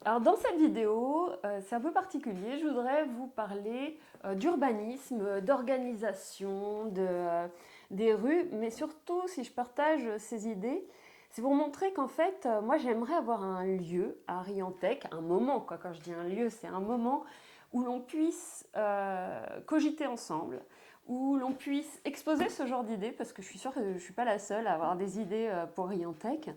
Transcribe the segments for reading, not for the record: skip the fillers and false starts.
Alors dans cette vidéo, c'est un peu particulier, je voudrais vous parler d'urbanisme, d'organisation, des rues, mais surtout si je partage ces idées, c'est pour montrer qu'en fait, moi j'aimerais avoir un lieu à Riantec, un moment, quoi. Quand je dis un lieu, c'est un moment où l'on puisse cogiter ensemble, où l'on puisse exposer ce genre d'idées, parce que je suis sûre que je ne suis pas la seule à avoir des idées pour Riantec,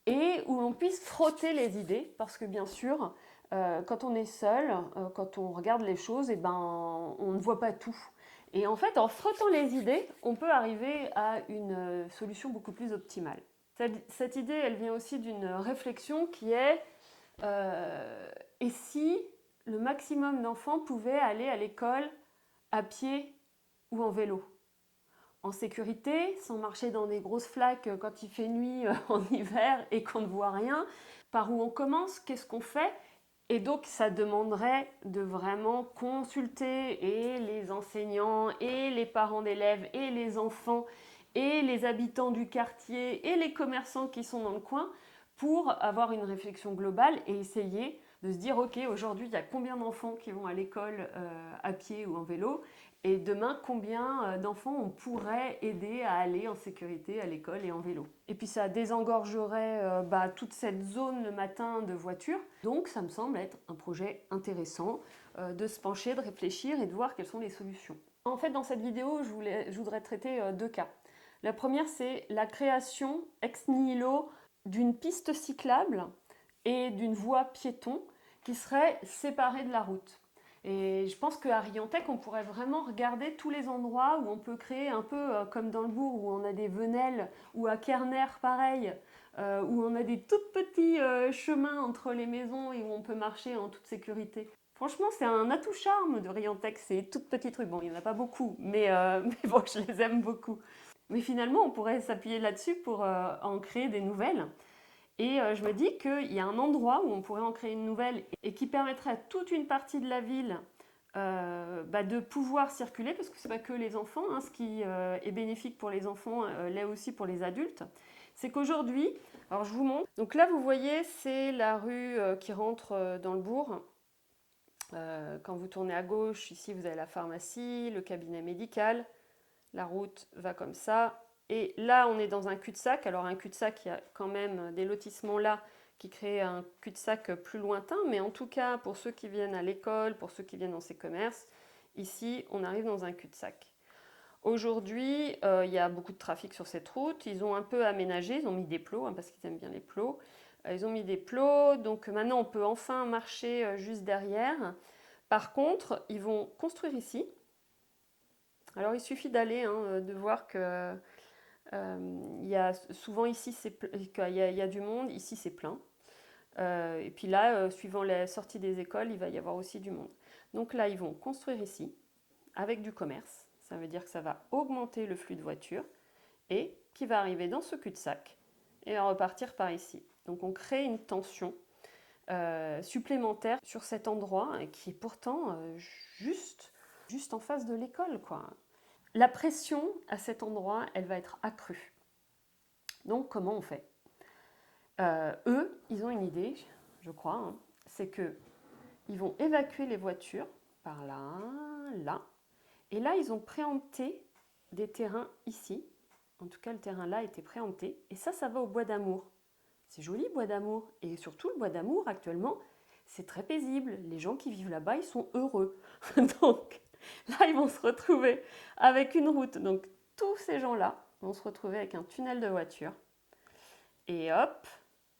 et où l'on puisse frotter les idées, parce que bien sûr, quand on est seul, quand on regarde les choses, eh ben, on ne voit pas tout. Et en fait, en frottant les idées, on peut arriver à une solution beaucoup plus optimale. Cette idée, elle vient aussi d'une réflexion qui est et si le maximum d'enfants pouvaient aller à l'école à pied ou en vélo, en sécurité, sans marcher dans des grosses flaques quand il fait nuit en hiver et qu'on ne voit rien. Par où on commence? Qu'est-ce qu'on fait? Et donc, ça demanderait de vraiment consulter et les enseignants, et les parents d'élèves, et les enfants, et les habitants du quartier, et les commerçants qui sont dans le coin, pour avoir une réflexion globale et essayer de se dire, ok, aujourd'hui, il y a combien d'enfants qui vont à l'école à pied ou en vélo? Et demain, combien d'enfants on pourrait aider à aller en sécurité à l'école et en vélo? Et puis ça désengorgerait toute cette zone le matin de voitures. Donc ça me semble être un projet intéressant de se pencher, de réfléchir et de voir quelles sont les solutions. En fait, dans cette vidéo, je voudrais traiter deux cas. La première, c'est la création ex nihilo d'une piste cyclable et d'une voie piéton qui serait séparée de la route. Et je pense qu'à Riantec, on pourrait vraiment regarder tous les endroits où on peut créer un peu comme dans le bourg, où on a des venelles, ou à Kerner, pareil, où on a des tout petits chemins entre les maisons et où on peut marcher en toute sécurité. Franchement, c'est un atout charme de Riantec, ces toutes petites rues. Bon, il n'y en a pas beaucoup, mais bon, je les aime beaucoup. Mais finalement, on pourrait s'appuyer là-dessus pour en créer des nouvelles. Et je me dis qu'il y a un endroit où on pourrait en créer une nouvelle et qui permettrait à toute une partie de la ville de pouvoir circuler, parce que ce n'est pas que les enfants, hein, ce qui est bénéfique pour les enfants l'est aussi pour les adultes. C'est qu'aujourd'hui, alors je vous montre, donc là vous voyez c'est la rue qui rentre dans le bourg. Quand vous tournez à gauche, ici vous avez la pharmacie, le cabinet médical, la route va comme ça. Et là, on est dans un cul-de-sac. Alors, un cul-de-sac, il y a quand même des lotissements là qui créent un cul-de-sac plus lointain. Mais en tout cas, pour ceux qui viennent à l'école, pour ceux qui viennent dans ces commerces, ici, on arrive dans un cul-de-sac. Aujourd'hui, il y a beaucoup de trafic sur cette route. Ils ont un peu aménagé, ils ont mis des plots, hein, parce qu'ils aiment bien les plots. Ils ont mis des plots, donc maintenant on peut enfin marcher juste derrière. Par contre, ils vont construire ici. Alors il suffit d'aller, hein, de voir que il y a souvent ici il y a du monde, ici c'est plein. Et puis là, suivant la sortie des écoles, il va y avoir aussi du monde. Donc là, ils vont construire ici avec du commerce. Ça veut dire que ça va augmenter le flux de voitures et qui va arriver dans ce cul-de-sac et repartir par ici. Donc on crée une tension supplémentaire sur cet endroit qui est pourtant juste en face de l'école, quoi. La pression à cet endroit, elle va être accrue. Donc comment on fait? Eux, ils ont une idée, je crois, hein, c'est que ils vont évacuer les voitures par là, là, et là ils ont préempté des terrains ici. En tout cas, le terrain là était préempté, et ça va au Bois d'Amour. C'est joli, Bois d'Amour, et surtout le Bois d'Amour actuellement, c'est très paisible. Les gens qui vivent là-bas, ils sont heureux. Donc là, ils vont se retrouver avec une route. Donc tous ces gens-là vont se retrouver avec un tunnel de voiture. Et hop,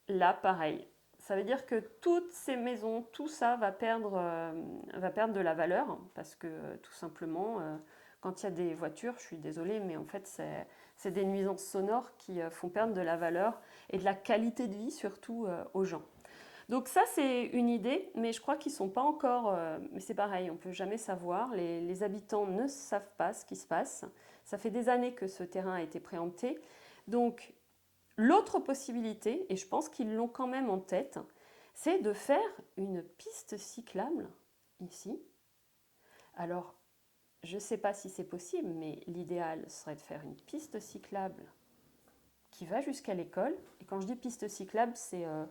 là, pareil. Ça veut dire que toutes ces maisons, tout ça va perdre de la valeur parce que tout simplement, quand il y a des voitures, je suis désolée, mais en fait, c'est des nuisances sonores qui font perdre de la valeur et de la qualité de vie surtout aux gens. Donc ça, c'est une idée, mais je crois qu'ils ne sont pas encore... mais c'est pareil, on ne peut jamais savoir. Les habitants ne savent pas ce qui se passe. Ça fait des années que ce terrain a été préempté. Donc l'autre possibilité, et je pense qu'ils l'ont quand même en tête, c'est de faire une piste cyclable ici. Alors, je ne sais pas si c'est possible, mais l'idéal serait de faire une piste cyclable qui va jusqu'à l'école. Et quand je dis piste cyclable, il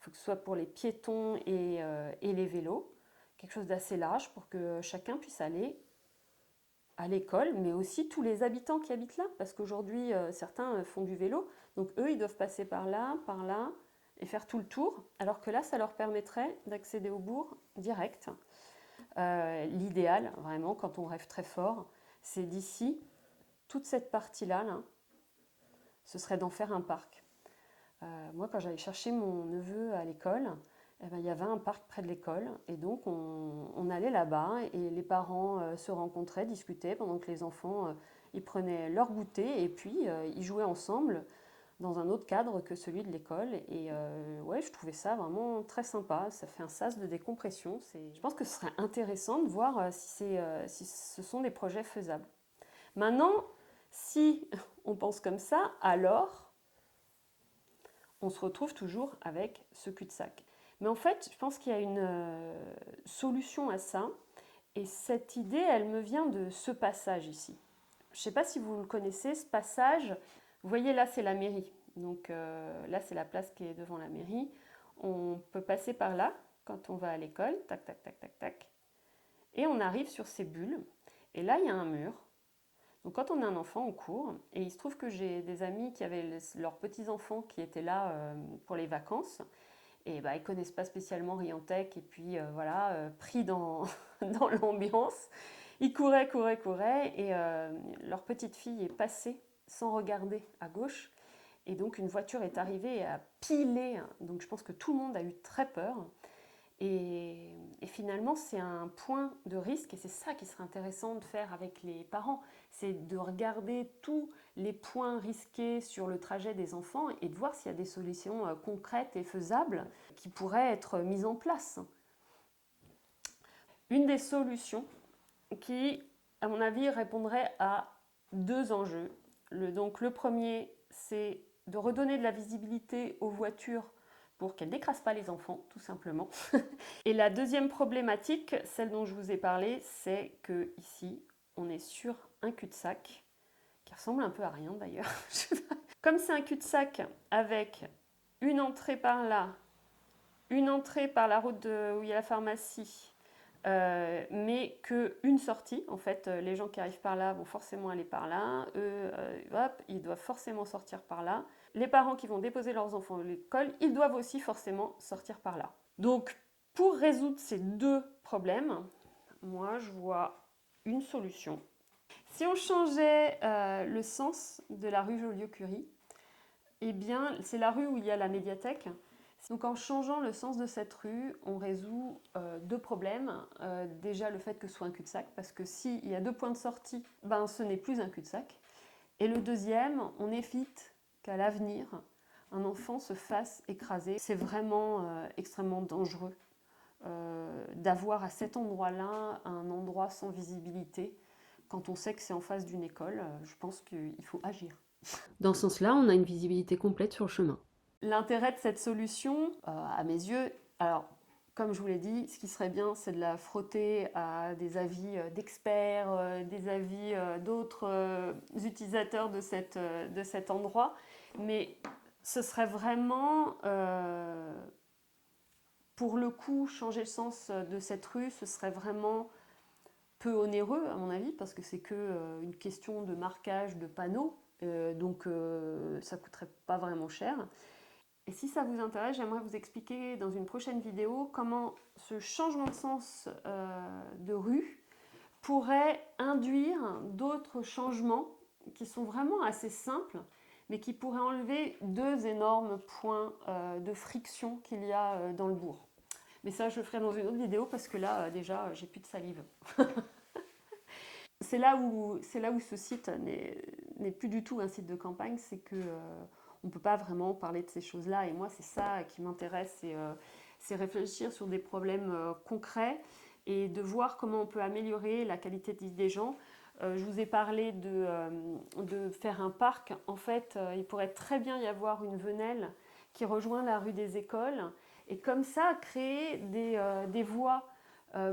faut que ce soit pour les piétons et les vélos, quelque chose d'assez large pour que chacun puisse aller à l'école, mais aussi tous les habitants qui habitent là, parce qu'aujourd'hui, certains font du vélo, donc eux, ils doivent passer par là, et faire tout le tour, alors que là, ça leur permettrait d'accéder au bourg direct. L'idéal, vraiment, quand on rêve très fort, c'est d'ici, toute cette partie-là, là, ce serait d'en faire un parc. Moi, quand j'allais chercher mon neveu à l'école, eh ben, il y avait un parc près de l'école et donc on allait là-bas et les parents se rencontraient, discutaient pendant que les enfants ils prenaient leur goûter et puis ils jouaient ensemble dans un autre cadre que celui de l'école. Et ouais, je trouvais ça vraiment très sympa. Ça fait un sas de décompression. Je pense que ce serait intéressant de voir si ce sont des projets faisables. Maintenant, si on pense comme ça, alors on se retrouve toujours avec ce cul-de-sac. Mais en fait, je pense qu'il y a une solution à ça. Et cette idée, elle me vient de ce passage ici. Je ne sais pas si vous le connaissez, ce passage. Vous voyez, là, c'est la mairie. Donc là, c'est la place qui est devant la mairie. On peut passer par là quand on va à l'école. Tac, tac, tac, tac, tac. Et on arrive sur ces bulles. Et là, il y a un mur. Donc quand on est un enfant, on court. Et il se trouve que j'ai des amis qui avaient leurs petits-enfants qui étaient là pour les vacances. Et bah, ils ne connaissent pas spécialement Riantec. Et puis voilà, pris dans, dans l'ambiance. Ils couraient, couraient, couraient. Et leur petite fille est passée sans regarder à gauche. Et donc une voiture est arrivée et a pilé. Donc je pense que tout le monde a eu très peur. Et finalement, c'est un point de risque et c'est ça qui serait intéressant de faire avec les parents. C'est de regarder tous les points risqués sur le trajet des enfants et de voir s'il y a des solutions concrètes et faisables qui pourraient être mises en place. Une des solutions qui, à mon avis, répondrait à deux enjeux. Donc le premier, c'est de redonner de la visibilité aux voitures pour qu'elles n'écrasent pas les enfants, tout simplement. Et la deuxième problématique, celle dont je vous ai parlé, c'est que ici, on est sur un cul-de-sac, qui ressemble un peu à rien d'ailleurs. Comme c'est un cul-de-sac avec une entrée par là, une entrée par la route où il y a la pharmacie, mais qu'une sortie, en fait, les gens qui arrivent par là vont forcément aller par là, eux, hop, ils doivent forcément sortir par là. Les parents qui vont déposer leurs enfants à l'école, ils doivent aussi forcément sortir par là. Donc, pour résoudre ces deux problèmes, moi, je vois une solution. Si on changeait le sens de la rue Joliot-Curie, eh bien, c'est la rue où il y a la médiathèque. Donc en changeant le sens de cette rue, on résout deux problèmes. Déjà le fait que ce soit un cul-de-sac, parce que s'il y a deux points de sortie, ben, ce n'est plus un cul-de-sac. Et le deuxième, on évite qu'à l'avenir, un enfant se fasse écraser. C'est vraiment extrêmement dangereux d'avoir à cet endroit-là un endroit sans visibilité. Quand on sait que c'est en face d'une école, je pense qu'il faut agir. Dans ce sens-là, on a une visibilité complète sur le chemin. L'intérêt de cette solution, à mes yeux, alors comme je vous l'ai dit, ce qui serait bien, c'est de la frotter à des avis d'experts, des avis d'autres utilisateurs de cet endroit, mais ce serait vraiment, pour le coup, changer le sens de cette rue, ce serait vraiment peu onéreux à mon avis, parce que c'est que une question de marquage de panneaux, donc ça coûterait pas vraiment cher. Et si ça vous intéresse, j'aimerais vous expliquer dans une prochaine vidéo comment ce changement de sens de rue pourrait induire d'autres changements qui sont vraiment assez simples, mais qui pourraient enlever deux énormes points de friction qu'il y a dans le bourg. Mais ça, je le ferai dans une autre vidéo parce que là, déjà, j'ai plus de salive. C'est là où ce site n'est plus du tout un site de campagne, c'est que on ne peut pas vraiment parler de ces choses-là. Et moi, c'est ça qui m'intéresse, c'est réfléchir sur des problèmes concrets et de voir comment on peut améliorer la qualité de vie des gens. Je vous ai parlé de faire un parc. En fait, il pourrait très bien y avoir une venelle qui rejoint la rue des Écoles et comme ça, créer des voies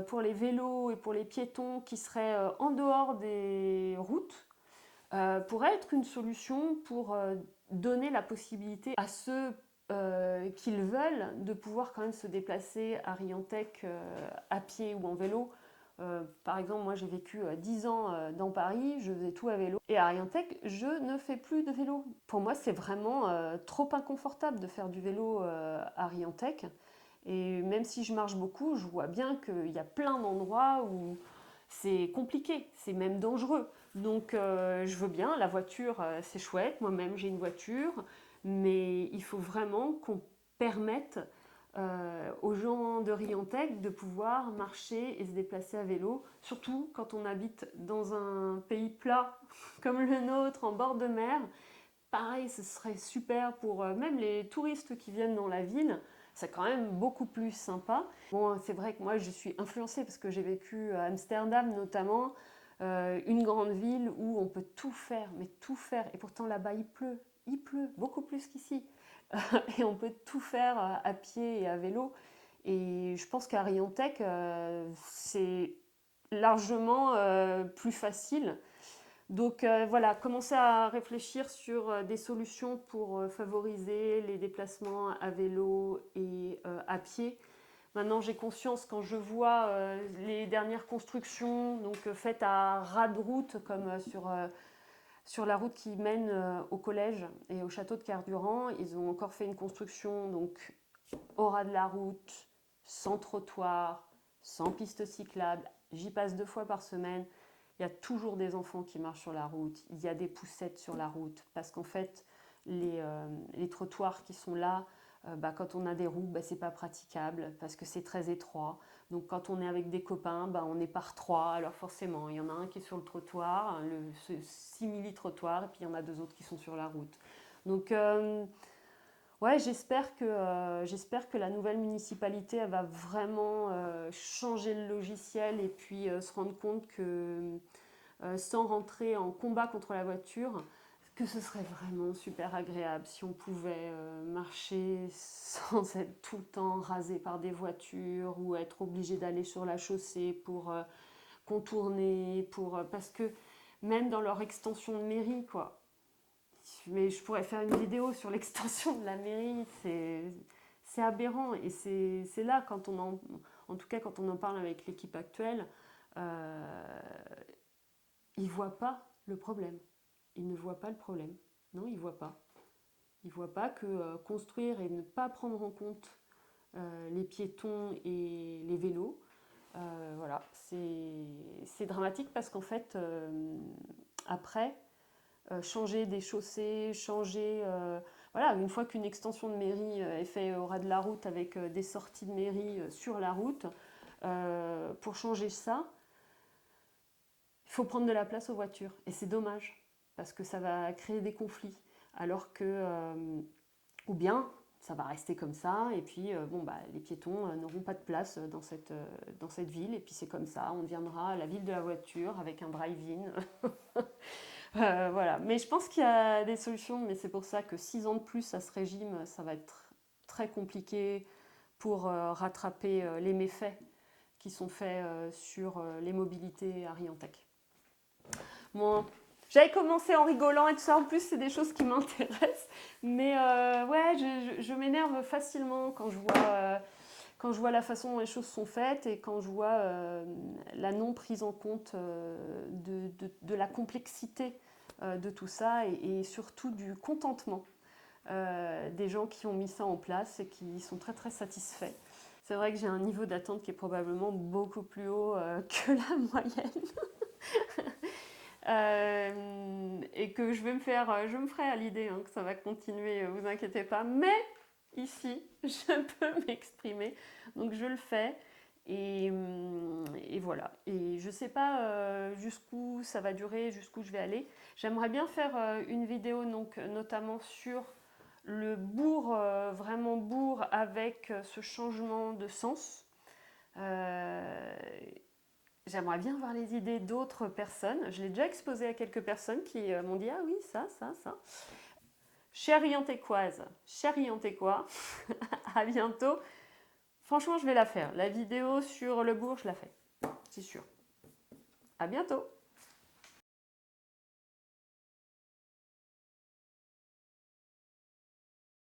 pour les vélos et pour les piétons qui seraient en dehors des routes pourrait être une solution pour donner la possibilité à ceux qu'ils veulent de pouvoir quand même se déplacer à Riantec à pied ou en vélo. Par exemple, moi j'ai vécu 10 ans dans Paris, je faisais tout à vélo. Et à Riantec, je ne fais plus de vélo. Pour moi, c'est vraiment trop inconfortable de faire du vélo à Riantec. Et même si je marche beaucoup, je vois bien qu'il y a plein d'endroits où c'est compliqué, c'est même dangereux. Donc je veux bien, la voiture c'est chouette, moi-même j'ai une voiture, mais il faut vraiment qu'on permette aux gens de Riantec de pouvoir marcher et se déplacer à vélo, surtout quand on habite dans un pays plat comme le nôtre, en bord de mer. Pareil, ce serait super pour même les touristes qui viennent dans la ville. C'est quand même beaucoup plus sympa. Bon, c'est vrai que moi, je suis influencée parce que j'ai vécu à Amsterdam notamment, une grande ville où on peut tout faire, mais tout faire. Et pourtant là-bas, il pleut beaucoup plus qu'ici. Et on peut tout faire à pied et à vélo. Et je pense qu'à Riantec, c'est largement plus facile. Donc voilà, commencer à réfléchir sur des solutions pour favoriser les déplacements à vélo et à pied. Maintenant, j'ai conscience quand je vois les dernières constructions donc, faites à ras de route, comme sur la route qui mène au collège et au château de Carduran. Ils ont encore fait une construction donc, au ras de la route, sans trottoir, sans piste cyclable. J'y passe 2 fois par semaine. Il y a toujours des enfants qui marchent sur la route, il y a des poussettes sur la route, parce qu'en fait, les trottoirs qui sont là, quand on a des roues, c'est pas praticable, parce que c'est très étroit. Donc quand on est avec des copains, on est par 3, alors forcément, il y en a un qui est sur le trottoir, ce simili-trottoir, et puis il y en a 2 autres qui sont sur la route. Donc ouais, j'espère que la nouvelle municipalité elle va vraiment changer le logiciel et puis se rendre compte que sans rentrer en combat contre la voiture, que ce serait vraiment super agréable si on pouvait marcher sans être tout le temps rasé par des voitures ou être obligé d'aller sur la chaussée pour contourner, parce que même dans leur extension de mairie, quoi. Mais je pourrais faire une vidéo sur l'extension de la mairie, c'est aberrant. Et c'est là, en tout cas quand on en parle avec l'équipe actuelle, ils ne voient pas le problème. Ils ne voient pas le problème. Non, ils ne voient pas. Ils ne voient pas que construire et ne pas prendre en compte les piétons et les vélos, voilà, c'est dramatique parce qu'en fait, après, changer des chaussées, voilà, une fois qu'une extension de mairie est faite au ras de la route avec des sorties de mairie sur la route, pour changer ça, il faut prendre de la place aux voitures. Et c'est dommage, parce que ça va créer des conflits. Alors que, ou bien, ça va rester comme ça, et puis les piétons n'auront pas de place dans cette ville, et puis c'est comme ça, on deviendra la ville de la voiture avec un drive-in. Voilà. Mais je pense qu'il y a des solutions, mais c'est pour ça que 6 ans de plus à ce régime, ça va être très compliqué pour rattraper les méfaits qui sont faits sur les mobilités à Riantec. Bon, j'avais commencé en rigolant et tout ça, en plus c'est des choses qui m'intéressent, mais ouais, je m'énerve facilement quand je vois la façon dont les choses sont faites et quand je vois la non prise en compte de la complexité de tout ça et surtout du contentement des gens qui ont mis ça en place et qui sont très très satisfaits. C'est vrai que j'ai un niveau d'attente qui est probablement beaucoup plus haut que la moyenne. Et que je me ferai à l'idée que ça va continuer, vous inquiétez pas. Mais ici, je peux m'exprimer, donc je le fais. Et voilà. Et je sais pas jusqu'où ça va durer, jusqu'où je vais aller. J'aimerais bien faire une vidéo, donc, notamment sur le bourg, vraiment bourg, avec ce changement de sens. Euh, J'aimerais bien voir les idées d'autres personnes. Je l'ai déjà exposé à quelques personnes qui m'ont dit « Ah oui, ça, ça, ça ». Chère Riantécoise, chère Riantécois, à bientôt. Franchement, je vais la faire. La vidéo sur le bourg, je la fais. C'est sûr. À bientôt.